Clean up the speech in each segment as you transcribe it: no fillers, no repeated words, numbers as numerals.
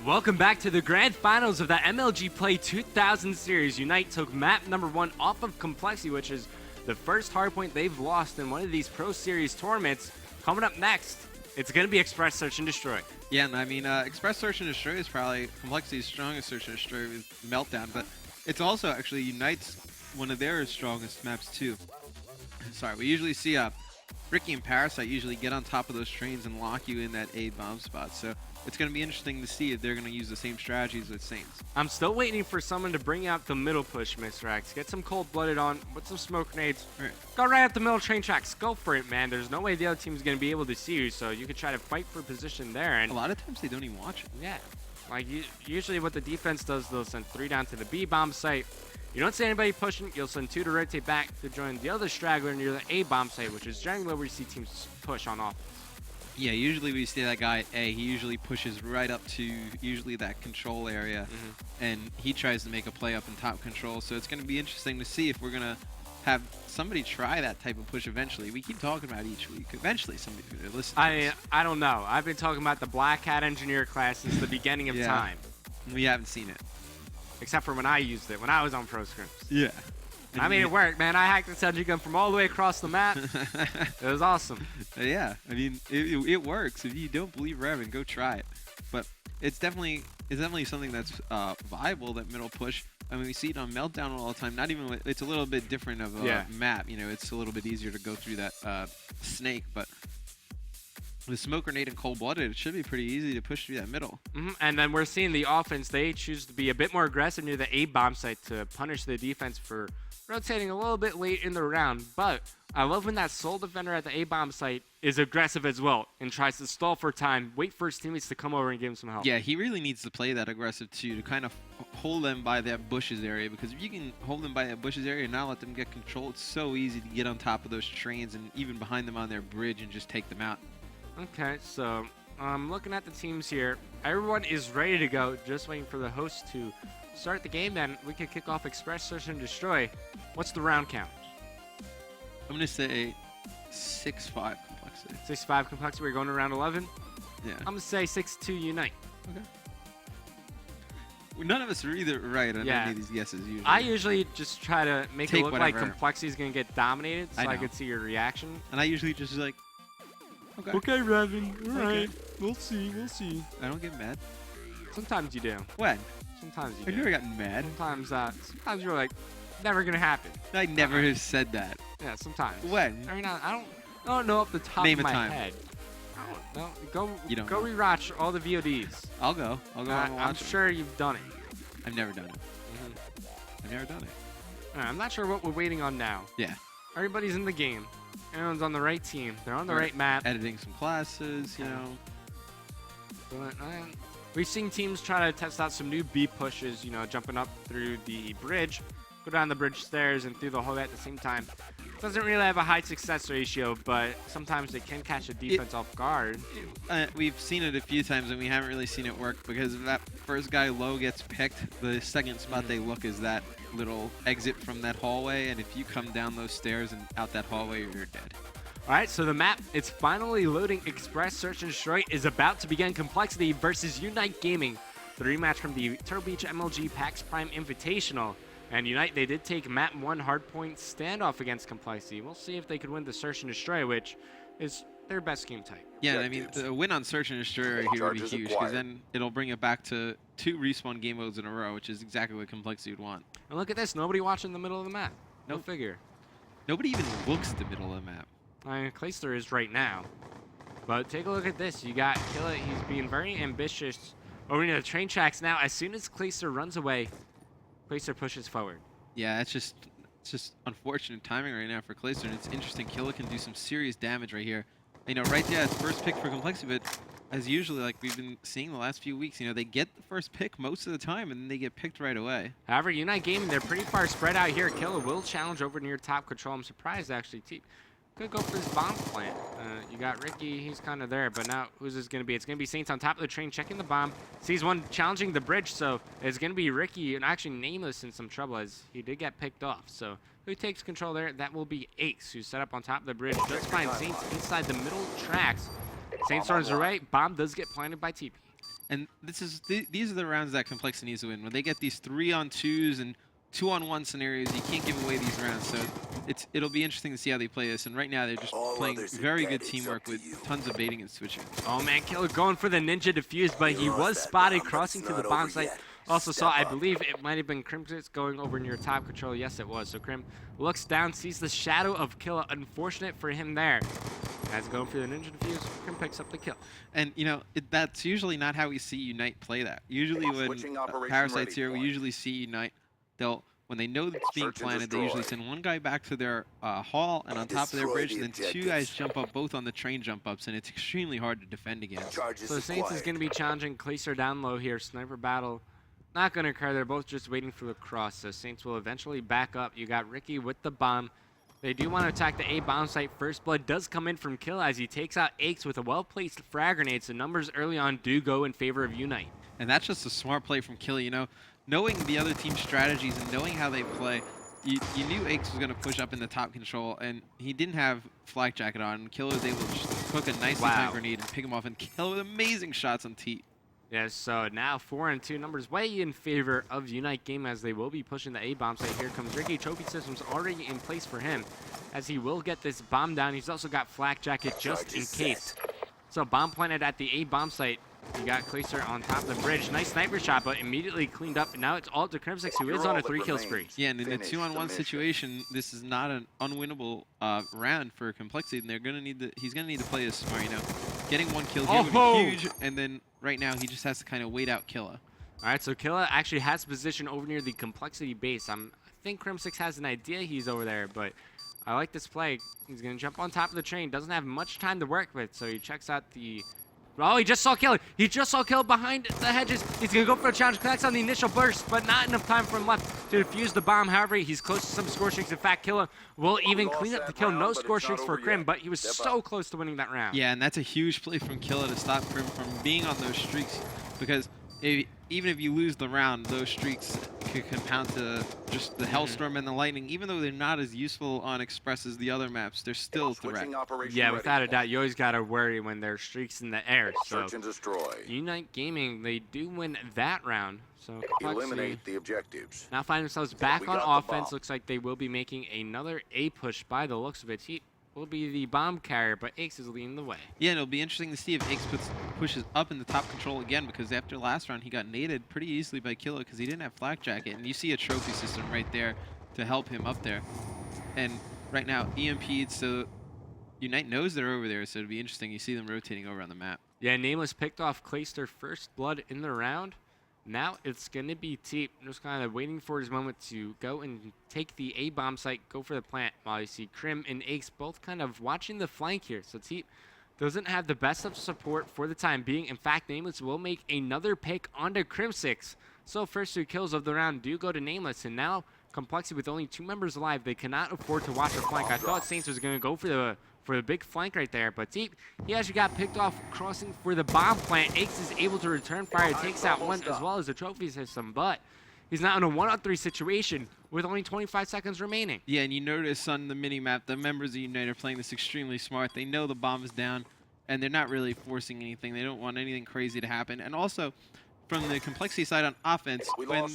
welcome back to the grand finals of the MLG Play 2000 series. UNiTE took map number 1 off of compLexity, which is the first hardpoint they've lost in one of these Pro Series tournaments. Coming up next, it's going to be Express Search and Destroy. Yeah, and I mean, Express Search and Destroy is probably compLexity's strongest Search and Destroy with Meltdown, but it's also actually UNiTE's one of their strongest maps too. Sorry, we usually see Ricky and Parasite usually get on top of those trains and lock you in that A bomb spot, so it's going to be interesting to see if they're going to use the same strategies with Saints. I'm still waiting for someone to bring out the middle push, Mr. X. Get some cold-blooded on, with some smoke grenades. Right. Go right at the middle train tracks. Go for it, man. There's no way the other team's going to be able to see you, so you could try to fight for position there. And a lot of times they don't even watch it. yeah. Like, usually what the defense does, they'll send 3 down to the B bomb site. You don't see anybody pushing, you'll send 2 to rotate back to join the other straggler near the A bomb site, which is generally where we see teams push on offense. Yeah, usually we see that guy at A, he usually pushes right up to usually that control area, and he tries to make a play up in top control. So it's going to be interesting to see if we're going to have somebody try that type of push eventually. We keep talking about each week. Eventually somebody's going to listen to us. I don't know. I've been talking about the Black Hat Engineer class since the beginning of time. We haven't seen it. Except for when I used it, when I was on Pro Scrims. Yeah. I mean, it worked, man. I hacked the Sentry gun from all the way across the map. It was awesome. Yeah, I mean, it works. If you don't believe Revan, go try it. But it's definitely something that's viable, that middle push. I mean, we see it on Meltdown all the time. Not even, it's a little bit different of a map. You know, it's a little bit easier to go through that snake, but with Smoke Grenade and Cold Blooded, it should be pretty easy to push through that middle. And then we're seeing the offense. They choose to be a bit more aggressive near the A bomb site to punish the defense for rotating a little bit late in the round. But I love when that Soul Defender at the A bomb site is aggressive as well and tries to stall for time, wait for his teammates to come over and give him some help. Yeah, he really needs to play that aggressive too, to kind of hold them by that bushes area, because if you can hold them by that bushes area and not let them get control, it's so easy to get on top of those trains and even behind them on their bridge and just take them out. Okay, so I'm looking at the teams here. Everyone is ready to go, just waiting for the host to start the game. Then we can kick off Express Search and Destroy. What's the round count? I'm going to say 6-5 complexity. 6-5 complexity. We're going to round 11? Yeah. I'm going to say 6-2 UNiTE. Okay. Well, none of us are either right on any of these guesses usually. I usually just try to make it look whatever. like complexity is going to get dominated so I could see your reaction. And I usually just like, okay, Revan. All right. We'll see. We'll see. I don't get mad. Sometimes you do. When? Sometimes you I've do. never gotten mad. Sometimes you're like, never going to happen. I never have said that. Yeah, sometimes. When? I mean, I don't know off the top Name of my a time. head. I don't know. Go know. rewatch all the VODs. I'll go and watch I'm sure you've done it. I've never done it. I've never done it. I'm not sure what we're waiting on now. Yeah. Everybody's in the game. Everyone's on the right team. They're on the right map. Editing some classes, you know. But, we've seen teams try to test out some new B pushes, you know, jumping up through the bridge, go down the bridge stairs and through the hallway at the same time. Doesn't really have a high success ratio, but sometimes they can catch a defense off guard. We've seen it a few times, and we haven't really seen it work because if that first guy low gets picked, the second spot they look is that little exit from that hallway, and if you come down those stairs and out that hallway, you're dead. All right, so the map, it's finally loading. Express Search and Destroy is about to begin. complexity versus UNiTE Gaming. The rematch from the Turtle Beach MLG PAX Prime Invitational. And UNiTE, they did take map 1 hardpoint standoff against complexity. We'll see if they could win the Search and Destroy, which is their best game type. Yeah, I mean, the win on Search and Destroy right here would be huge, because then it'll bring it back to 2 respawn game modes in a row, which is exactly what complexity would want. And look at this, nobody watching the middle of the map. No figure. Nobody even looks at the middle of the map. I mean, Clayster is right now. But take a look at this. You got Killa. He's being very ambitious over near the train tracks now. As soon as Clayster runs away, Clayster pushes forward. Yeah, it's just unfortunate timing right now for Clayster, and it's interesting. Killa can do some serious damage right here. You know, right there, it's first pick for complexity, but as usually, like we've been seeing the last few weeks, you know, they get the first pick most of the time, and then they get picked right away. However, UNiTE Gaming, they're pretty far spread out here. Killa will challenge over near top control. I'm surprised, actually. Could go for this bomb plant. You got Ricky, he's kind of there, but now who's this going to be? It's going to be Saints on top of the train, checking the bomb. Sees one challenging the bridge, so it's going to be Ricky, and actually Nameless in some trouble as he did get picked off. So who takes control there? That will be Ace, who's set up on top of the bridge. Just find Saints inside the middle tracks. Saints runs away. Bomb does get planted by TP. And these are the rounds that compLexity needs to win. When they get these 3-on-2s and 2-on-1 scenarios, you can't give away these rounds. So it'll be interesting to see how they play this. And right now they're just playing very good teamwork with tons of baiting and switching. Oh man, Killer going for the ninja defuse, but he was spotted crossing to the bomb site. Also saw, I believe it might have been Crimsix going over near top control. Yes, it was. So Crim looks down, sees the shadow of Killer. Unfortunate for him there. As going for the ninja defuse, Crim picks up the kill. And you know, that's usually not how we see UNiTE play that. Usually when Parasite's here, we usually see UNiTE. When they know it's being planted, they usually send one guy back to their hall and on top of their bridge, and then two guys jump up both on the train jump ups, and it's extremely hard to defend against. So Saints is going to be challenging Glacier down low here. Sniper battle not going to occur. They're both just waiting for the cross. So Saints will eventually back up. You got Ricky with the bomb. They do want to attack the A bomb site. First blood does come in from Kill as he takes out Aches with a well-placed frag grenade. So numbers early on do go in favor of UNiTE. And that's just a smart play from Kill, you know. Knowing the other team's strategies and knowing how they play, you knew Aches was going to push up in the top control, and he didn't have flak jacket on. And Kill was able to just cook a nicely timed grenade and pick him off and kill with amazing shots on T. Yes, so now 4-2 numbers way in favor of UNiTE game as they will be pushing the A bomb site. Here comes Ricky. Trophy system's already in place for him as he will get this bomb down. He's also got flak jacket just in case. So bomb planted at the A bomb site. You got Glacier on top of the bridge. Nice sniper shot, but immediately cleaned up. And now it's all to Crimsix, who is on a 3-kill spree. Yeah, and in a 2-on-1 situation, this is not an unwinnable round for compLexity, and he's gonna need to play this smart. You know, getting one kill here would be huge, and then right now he just has to kind of wait out Killa. All right, so Killa actually has position over near the compLexity base. I think Crimsix has an idea he's over there, but I like this play. He's gonna jump on top of the train. Doesn't have much time to work with, so he checks out the. Oh, he just saw Kill. He just saw Kill behind the hedges. He's going to go for a challenge. Connects on the initial burst, but not enough time for him left to defuse the bomb. However, he's close to some score streaks. In fact, Killa will even clean up the kill. No score streaks for Crim, but he was so close to winning that round. Yeah, and that's a huge play from Killa to stop Crim from being on those streaks, because even if you lose the round, those streaks could compound to just the Hellstorm and the Lightning. Even though they're not as useful on Express as the other maps, they're still a threat. Yeah, without a doubt, you always got to worry when there's streaks in the air. So UNiTE Gaming, they do win that round. So eliminate the objectives. Now find themselves back on offense. Looks like they will be making another A push by the looks of it. He will be the bomb carrier, but Aches is leading the way. Yeah, and it'll be interesting to see if Aches pushes up in the top control again, because after last round he got naded pretty easily by Killa because he didn't have flak jacket, and you see a trophy system right there to help him up there. And right now EMP'd, so UNiTE knows they're over there, so it'll be interesting. You see them rotating over on the map. Yeah, Nameless picked off Clayster first blood in the round. Now it's going to be Teep just kind of waiting for his moment to go and take the A bomb site, go for the plant, while you see Crim and Aches both kind of watching the flank here. So Teep doesn't have the best of support for the time being. In fact, Nameless will make another pick onto Crimsix. So first 2 kills of the round do go to Nameless, and now compLexity with only 2 members alive, they cannot afford to watch the flank. I thought Saints was going to go for the big flank right there, but Teep, he actually got picked off crossing for the bomb plant. Aches is able to return fire, takes out one as well as the trophy system, but he's not in a 1-on-3 situation with only 25 seconds remaining. Yeah, and you notice on the mini-map, the members of UNiTE are playing this extremely smart. They know the bomb is down, and they're not really forcing anything. They don't want anything crazy to happen. And also, from the compLexity side on offense, when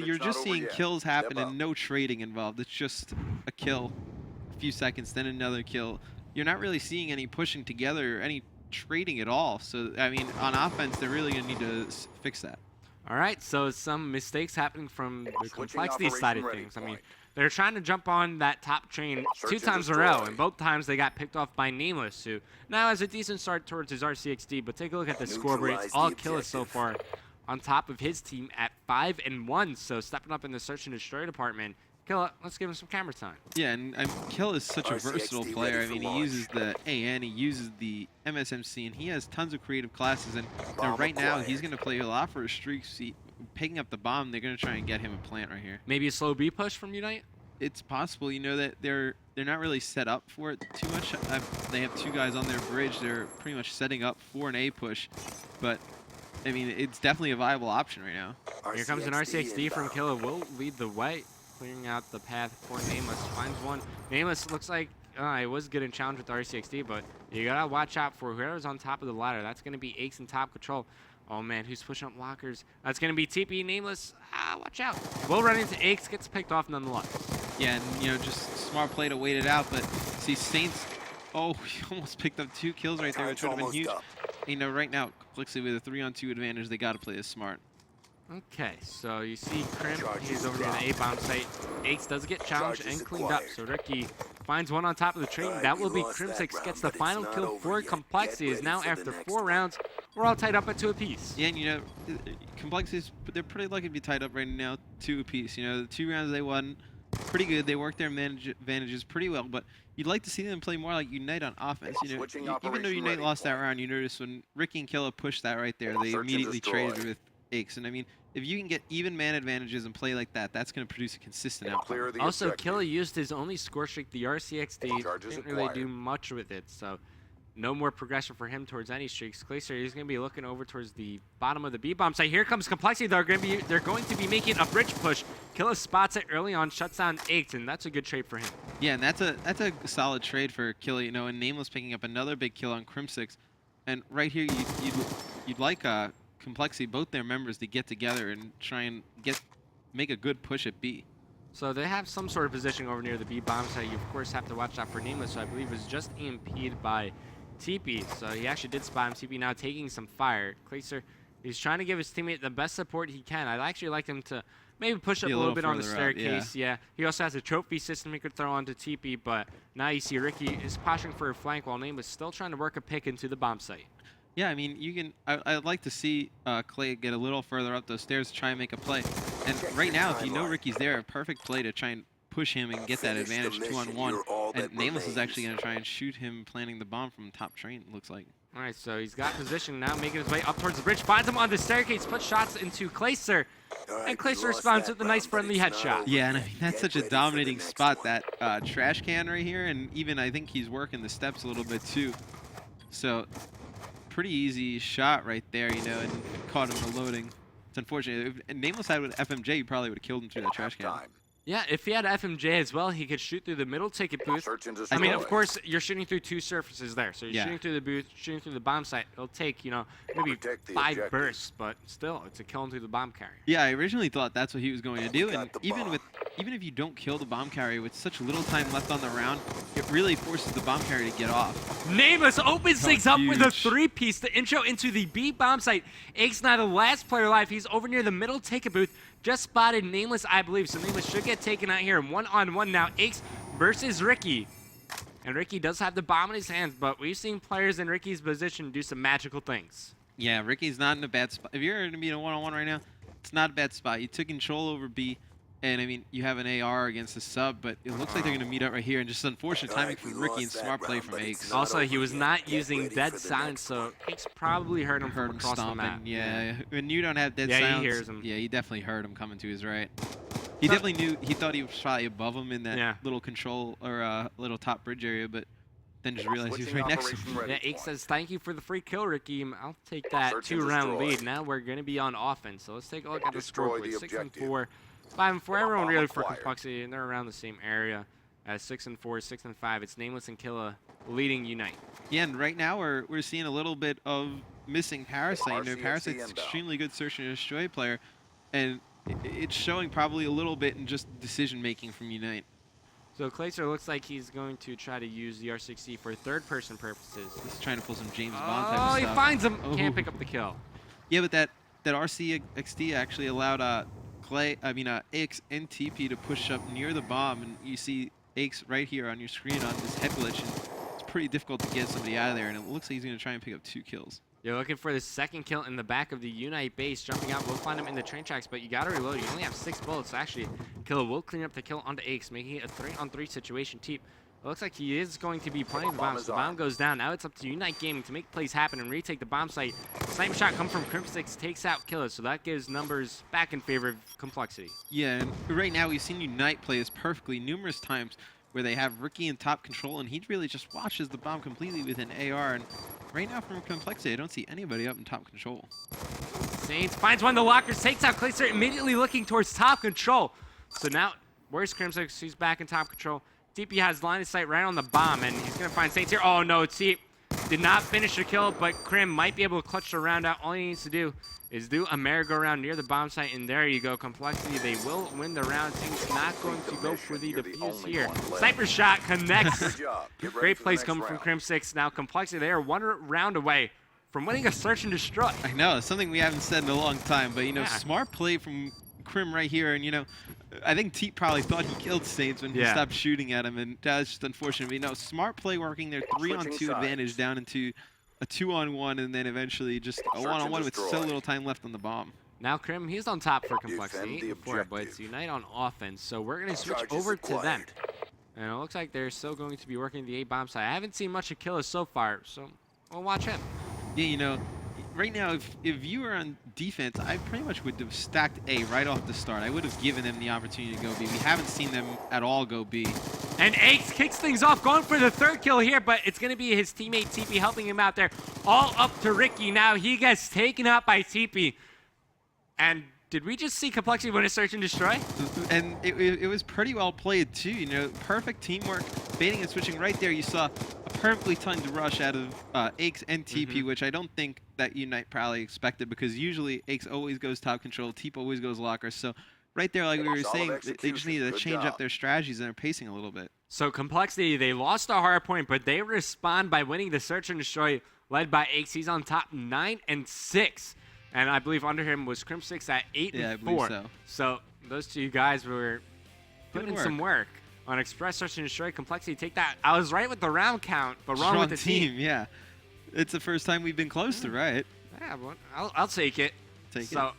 you're just seeing kills happen and no trading involved, it's just a kill, a few seconds, then another kill. You're not really seeing any pushing together or any trading at all. So, I mean, on offense, they're really going to need to fix that. All right, so some mistakes happening from the compLexity side of things. I mean, they're trying to jump on that top train 2 times in a row, and both times they got picked off by Nameless, who now has a decent start towards his RCXD, but take a look at the scoreboard. It's all Killa so far on top of his team at 5-1, so stepping up in the search and destroy department. Killa, let's give him some camera time. Yeah, and Killa is such a versatile player. I mean, he uses the AN, he uses the MSMC, and he has tons of creative classes. And right now, he's going to play a lot for his streaks. Picking up the bomb, they're going to try and get him a plant right here. Maybe a slow B push from UNiTE? It's possible. You know that they're not really set up for it too much. They have 2 guys on their bridge. They're pretty much setting up for an A push. But, I mean, it's definitely a viable option right now. Here comes an RCXD from Killa. Will lead the way. Clearing out the path for Nameless. Finds one. Nameless looks like it was getting challenged with RCXD, but you gotta watch out for whoever's on top of the ladder. That's gonna be Aches in top control. Oh man, who's pushing up lockers? That's gonna be TP Nameless. Watch out. Will run into Aches, gets picked off nonetheless. Yeah, and just smart play to wait it out, but see Saints, oh, he almost picked up 2 kills right there, which would have been huge. Right now, compLexity with a 3-on-2 advantage, they gotta play this smart. Okay, so you see Crimp, he's over near the A-bomb site. Aches does get challenged and cleaned up, so Ricky finds one on top of the train. That will be Crimp6 gets the final kill for compLexity. Is now after 4 rounds. We're all tied up at 2 apiece. Yeah, and compLexity's, they're pretty lucky to be tied up right now, 2 apiece. The 2 rounds they won, pretty good. They worked their advantages pretty well, but you'd like to see them play more like UNiTE on offense. Even though UNiTE lost that round, you notice when Ricky and Killa pushed that right there, they immediately traded with Aches. And I mean, if you can get even man advantages and play like that, that's going to produce a consistent outcome. Also, Killa used his only score streak, the RCXD. Didn't really do much with it, so no more progression for him towards any streaks. Glacier, he's going to be looking over towards the bottom of the B-bomb site. Here comes compLexity. They're going to be making a bridge push. Killa spots it early on, shuts down Aches, and that's a good trade for him. Yeah, and that's a solid trade for Killa. And Nameless picking up another big kill on compLexity. And right here, you'd like compLexity, both their members, to get together and try and make a good push at B. So they have some sort of positioning over near the B-bomb site. You, of course, have to watch out for Nameless, who I believe was just EMP'd by TP. So he actually did spot him. TP now taking some fire. Glacier, he's trying to give his teammate the best support he can. I'd actually like him to maybe push up a little bit on the staircase. Yeah. He also has a trophy system he could throw onto TP, but now you see Ricky is posturing for a flank while Nameless still trying to work a pick into the bomb site. Yeah, I mean, I'd like to see Clay get a little further up those stairs to try and make a play. And right now, if you know Ricky's there, a perfect play to try and push him and get that advantage 2-on-1. And Nameless is actually going to try and shoot him planting the bomb from top train, it looks like. All right, so he's got position now, making his way up towards the bridge. Finds him on the staircase, puts shots into Glacier. And Glacier responds with a nice friendly headshot. Yeah, and I mean, that's such a dominating spot, that trash can right here. And even I think he's working the steps a little bit too. So pretty easy shot right there, and caught him reloading. It's unfortunate. If Nameless had with FMJ, you probably would have killed him through that trash can. Yeah, if he had FMJ as well, he could shoot through the middle ticket booth. I mean, of course, you're shooting through 2 surfaces there. So you're shooting through the booth, shooting through the bomb site. It'll take, maybe 5 bursts, but still, it's a kill him through the bomb carrier. Yeah, I originally thought that's what he was going to do. And even if you don't kill the bomb carrier with such little time left on the round, it really forces the bomb carrier to get off. Nameless opens things up with a 3-piece. The intro into the B bomb site. Aches now the last player alive. He's over near the middle ticket booth. Just spotted Nameless, I believe, so Nameless should get taken out here. 1-on-1 now. Aches versus Ricky. And Ricky does have the bomb in his hands, but we've seen players in Ricky's position do some magical things. Yeah, Ricky's not in a bad spot. If you're going to be in a 1-on-1 right now, it's not a bad spot. You took control over B, and I mean, you have an AR against the sub, but it looks like they're going to meet up right here, and just unfortunate timing from Ricky and smart play from Aches. Also, he was not using dead silence, so Aches probably heard him from across the map. Yeah, when you don't have dead silence, he hears him. Yeah, he definitely heard him coming to his right. He definitely knew, he thought he was probably above him in that little control or little top bridge area, but then just realized he was right next to him. Yeah, Aches says, thank you for the free kill, Ricky. I'll take that 2-round lead. Now we're going to be on offense, so let's take a look at the scoreboard. 6-4. 5-4, everyone really for compLexity, and they're around the same area as 6-4, 6-5. It's Nameless and Killa leading UNiTE. Yeah, and right now we're seeing a little bit of missing Parasite. Parasite's an extremely good search and destroy player, and it's showing probably a little bit in just decision making from UNiTE. So Glacier looks like he's going to try to use the R6C for third-person purposes. He's trying to pull some James Bond type of stuff. Oh, he finds him. Can't pick up the kill. Yeah, but that RCXD actually allowed Aches and TP to push up near the bomb, and you see Aches right here on your screen on this head glitch, and it's pretty difficult to get somebody out of there, and it looks like he's going to try and pick up 2 kills. You're looking for the second kill in the back of the UNiTE base, jumping out. We'll find him in the train tracks, but you got to reload. You only have 6 bullets, so actually, Killa will clean up the kill onto Aches, making it a 3-on-3 situation. Teep, it looks like he is going to be playing the bomb. So the bomb goes down. Now it's up to UNiTE Gaming to make plays happen and retake the bomb site. Sniper shot comes from compLexity, takes out Killa, so that gives numbers back in favor of compLexity. Yeah, and right now we've seen UNiTE play this perfectly numerous times where they have Ricky in top control, and he really just watches the bomb completely with an AR. And right now from compLexity, I don't see anybody up in top control. Saints finds one of the lockers, takes out Glacier, immediately looking towards top control. So now, where's compLexity? He's back in top control. TP has line of sight right on the bomb, and he's going to find Saints here. Oh, no, Teep did not finish the kill, but Crim might be able to clutch the round out. All he needs to do is do a merry-go-round near the bomb site, and there you go, compLexity. They will win the round. Team's not going to go for the defuse here. Sniper shot connects. Good job. Get ready Great for the plays next coming from round. Crim 6. Now compLexity, they are one round away from winning a search and destroy. I know, it's something we haven't said in a long time, but, you know, Yeah. smart play from Crim right here. And, you know, I think Teep probably thought he killed Saints when he Yeah. stopped shooting at him, and that's just unfortunate. But, you know, smart play working their 3-on-2 Switching advantage sides. down into a 2-on-1, and then eventually just a Search 1-on-1 and with so destroy. little time left on the bomb. Now Crim, he's on top for Defend compLexity. the 8 4, but it's objective. UNiTE on offense. So we're going to switch Charges over to them. acquired. And it looks like they're still going to be working the A bomb side. I haven't seen much of Killer so far, so we'll watch him. Yeah, you know, right now, if you were on defense, I pretty much would have stacked A right off the start. I would have given them the opportunity to go B. We haven't seen them at all go B. And Ace kicks things off, going for the 3rd kill here, but it's going to be his teammate TP helping him out there. All up to Ricky. Now he gets taken out by TP. And did we just see compLexity win a search and destroy? And it was pretty well played too. You know, perfect teamwork, baiting and switching right there. You saw a perfectly timed rush out of Aches and TP, which I don't think that UNiTE probably expected, because usually Aches always goes top control, Teep always goes locker. So right there, like we were Solid saying, they just execution. needed to Good change job. up their strategies and their pacing a little bit. So compLexity, they lost a hard point, but they respond by winning the search and destroy, led by Aches. He's on top 9-6. And I believe under him was Crim 6 at 8-4. Yeah, I believe so. So those two guys were Good putting in some work on Express Search and Destroy. compLexity, take that. I was right with the round count, but wrong with the team. Yeah. It's the first time we've been close to right. Yeah, well, I'll take it. Take so, it.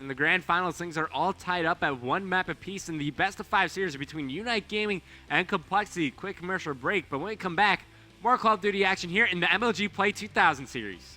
in the grand finals, things are all tied up at 1 map apiece in the best of 5 series between UNiTE Gaming and compLexity. Quick commercial break, but when we come back, more Call of Duty action here in the MLG Play 2000 series.